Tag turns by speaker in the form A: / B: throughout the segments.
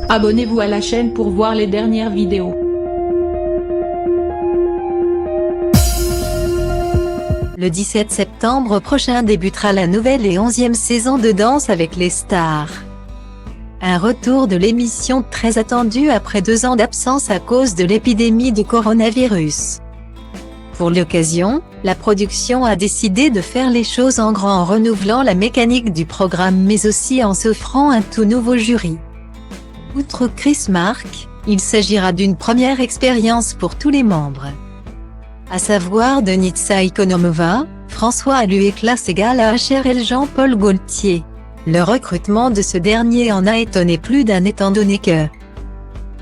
A: Abonnez-vous à la chaîne pour voir les dernières vidéos.
B: Le 17 septembre prochain débutera la nouvelle et 11e saison de Danse avec les stars. Un retour de l'émission très attendu après 2 ans d'absence à cause de l'épidémie de coronavirus. Pour l'occasion, la production a décidé de faire les choses en grand en renouvelant la mécanique du programme mais aussi en s'offrant un tout nouveau jury. Outre Chris Mark, il s'agira d'une première expérience pour tous les membres. À savoir Denitsa Ikonomova, François Aluekla Segal à HRL Jean-Paul Gaultier. Le recrutement de ce dernier en a étonné plus d'un étant donné que,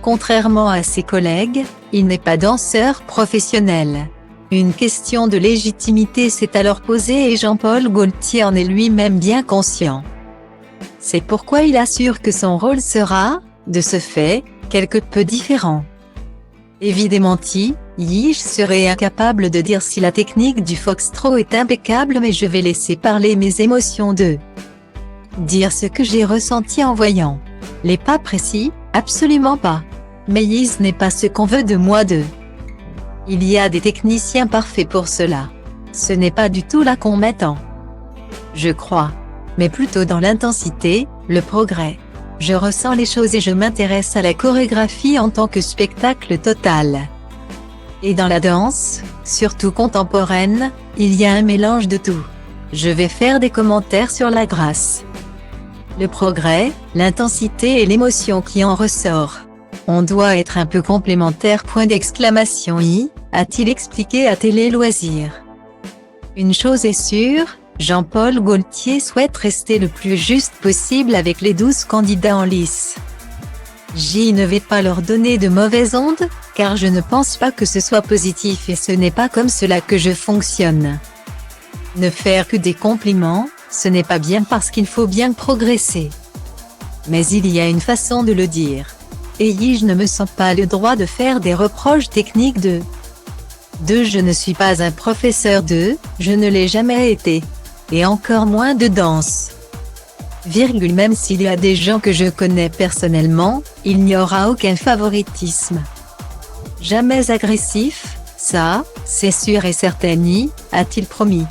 B: contrairement à ses collègues, il n'est pas danseur professionnel. Une question de légitimité s'est alors posée et Jean-Paul Gaultier en est lui-même bien conscient. C'est pourquoi il assure que son rôle sera, de ce fait, quelque peu différent. Évidemment, Yish serait incapable de dire si la technique du foxtrot est impeccable, mais je vais laisser parler mes émotions de dire ce que j'ai ressenti en voyant. Les pas précis, absolument pas. Mais Yish n'est pas ce qu'on veut de moi de. Il y a des techniciens parfaits pour cela. Ce n'est pas du tout là qu'on m'attend. Je crois. Mais plutôt dans l'intensité, le progrès. Je ressens les choses et je m'intéresse à la chorégraphie en tant que spectacle total. Et dans la danse, surtout contemporaine, il y a un mélange de tout. Je vais faire des commentaires sur la grâce, le progrès, l'intensité et l'émotion qui en ressort. On doit être un peu complémentaires. A-t-il expliqué à Télé Loisirs. Une chose est sûre, Jean-Paul Gaultier souhaite rester le plus juste possible avec les 12 candidats en lice. Je ne vais pas leur donner de mauvaises ondes, car je ne pense pas que ce soit positif et ce n'est pas comme cela que je fonctionne. Ne faire que des compliments, ce n'est pas bien parce qu'il faut bien progresser. Mais il y a une façon de le dire. Et je ne me sens pas le droit de faire des reproches techniques de je ne suis pas un professeur de, je ne l'ai jamais été. Et encore moins de danse. Même s'il y a des gens que je connais personnellement, il n'y aura aucun favoritisme. Jamais agressif, ça, c'est sûr et certain, a-t-il promis.